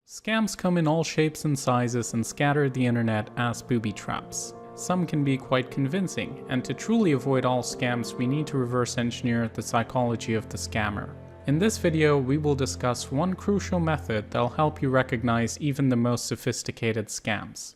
Scams come in all shapes and sizes and scatter the internet as booby traps. Some can be quite convincing, and to truly avoid all scams we need to reverse engineer the psychology of the scammer. In this video we will discuss one crucial method that'll help you recognize even the most sophisticated scams.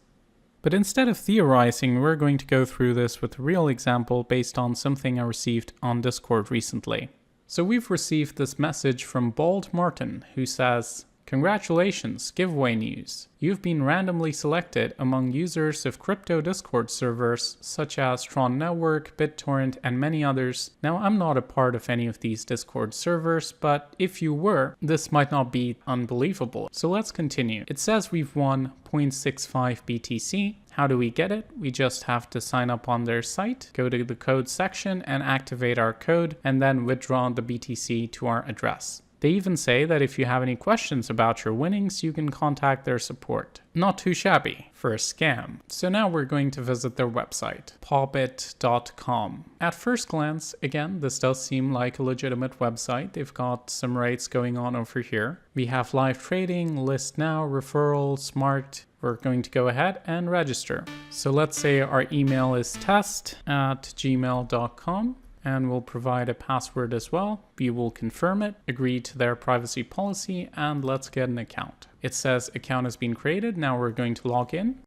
But instead of theorizing, we're going to go through this with a real example based on something I received on Discord recently. So we've received this message from Bald Martin who says, "Congratulations, giveaway news. You've been randomly selected among users of crypto Discord servers such as Tron Network, BitTorrent, and many others. Now, I'm not a part of any of these Discord servers, but if you were, this might not be unbelievable. So let's continue. It says we've won 0.65 BTC. How do we get it? We just have to sign up on their site, go to the code section and activate our code, and then withdraw the BTC to our address. They even say that if you have any questions about your winnings, you can contact their support. Not too shabby for a scam. So now we're going to visit their website, pawbit.com. At first glance, again, this does seem like a legitimate website. They've got some rates going on over here. We have live trading, list now, referral, smart. We're going to go ahead and register. So let's say our email is test@gmail.com. And we'll provide a password as well. We will confirm it, agree to their privacy policy, and let's get an account. It says account has been created. Now we're going to log in.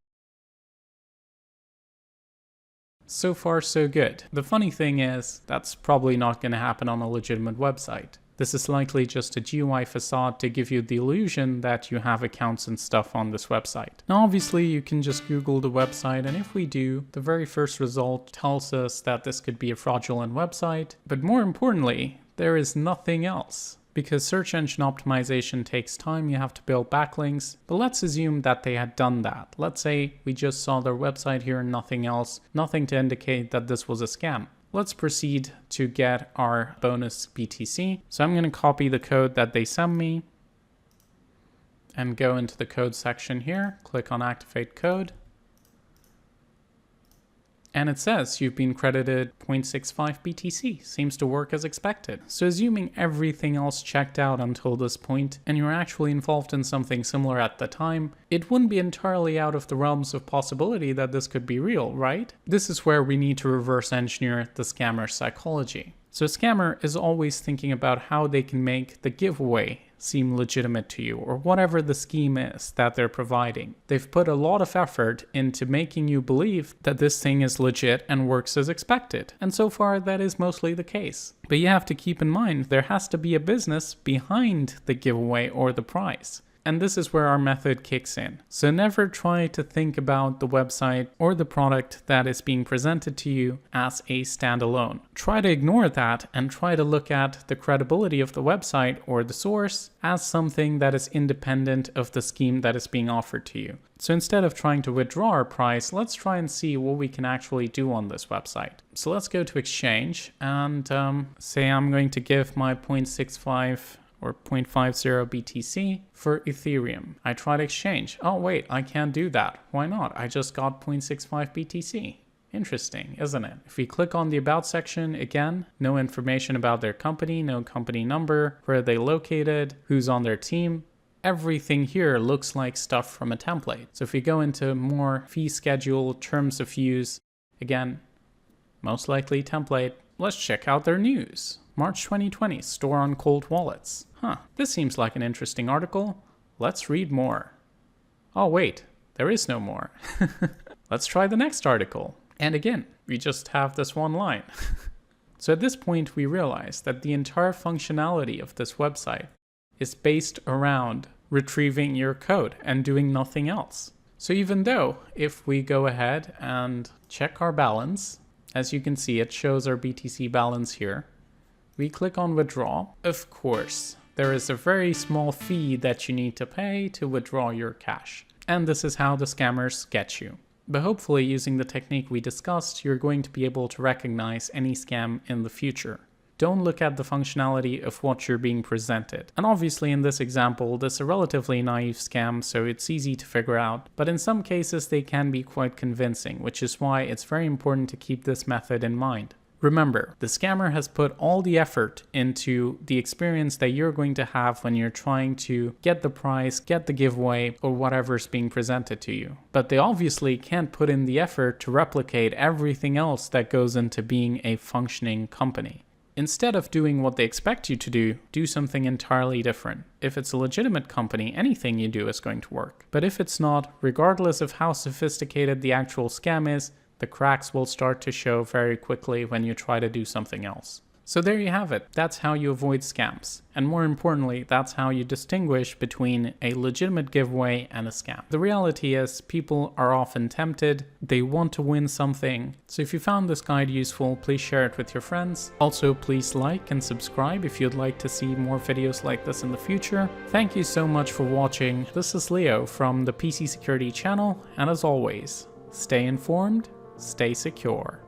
So far, so good. The funny thing is, that's probably not going to happen on a legitimate website. This is likely just a GUI facade to give you the illusion that you have accounts and stuff on this website. Now obviously you can just Google the website, and if we do, the very first result tells us that this could be a fraudulent website. But more importantly, there is nothing else. Because search engine optimization takes time, you have to build backlinks. But let's assume that they had done that. Let's say we just saw their website here and nothing else, nothing to indicate that this was a scam. Let's proceed to get our bonus BTC. So I'm going to copy the code that they sent me and go into the code section here, click on activate code. And it says you've been credited 0.65 BTC. Seems to work as expected. So assuming everything else checked out until this point, and you're actually involved in something similar at the time, it wouldn't be entirely out of the realms of possibility that this could be real, right? This is where we need to reverse engineer the scammer's psychology. So a scammer is always thinking about how they can make the giveaway seem legitimate to you, or whatever the scheme is that they're providing. They've put a lot of effort into making you believe that this thing is legit and works as expected. And so far that is mostly the case. But you have to keep in mind there has to be a business behind the giveaway or the prize. And this is where our method kicks in. So never try to think about the website or the product that is being presented to you as a standalone. Try to ignore that and try to look at the credibility of the website or the source as something that is independent of the scheme that is being offered to you. So instead of trying to withdraw our price, let's try and see what we can actually do on this website. So let's go to Exchange and say I'm going to give my 0.65 or 0.50 BTC for Ethereum. I tried exchange. Oh wait, I can't do that. Why not? I just got 0.65 BTC. Interesting, isn't it? If we click on the About section, again, no information about their company, no company number, where are they located, who's on their team. Everything here looks like stuff from a template. So if we go into more fee schedule, terms of use, again, most likely template. Let's check out their news. March 2020, store on cold wallets. This seems like an interesting article. Let's read more. Oh wait, there is no more. Let's try the next article. And again, we just have this one line. So at this point, we realize that the entire functionality of this website is based around retrieving your code and doing nothing else. So even though if we go ahead and check our balance, as you can see, it shows our BTC balance here. We click on withdraw. Of course, there is a very small fee that you need to pay to withdraw your cash. And this is how the scammers get you. But hopefully using the technique we discussed, you're going to be able to recognize any scam in the future. Don't look at the functionality of what you're being presented. And obviously in this example, this is a relatively naive scam, so it's easy to figure out. But in some cases, they can be quite convincing, which is why it's very important to keep this method in mind. Remember, the scammer has put all the effort into the experience that you're going to have when you're trying to get the prize, get the giveaway, or whatever's being presented to you. But they obviously can't put in the effort to replicate everything else that goes into being a functioning company. Instead of doing what they expect you to do something entirely different. If it's a legitimate company, anything you do is going to work. But if it's not, regardless of how sophisticated the actual scam is, the cracks will start to show very quickly when you try to do something else. So there you have it. That's how you avoid scams. And more importantly, that's how you distinguish between a legitimate giveaway and a scam. The reality is people are often tempted. They want to win something. So if you found this guide useful, please share it with your friends. Also, please like and subscribe if you'd like to see more videos like this in the future. Thank you so much for watching. This is Leo from the PC Security channel. And as always, stay informed, stay secure.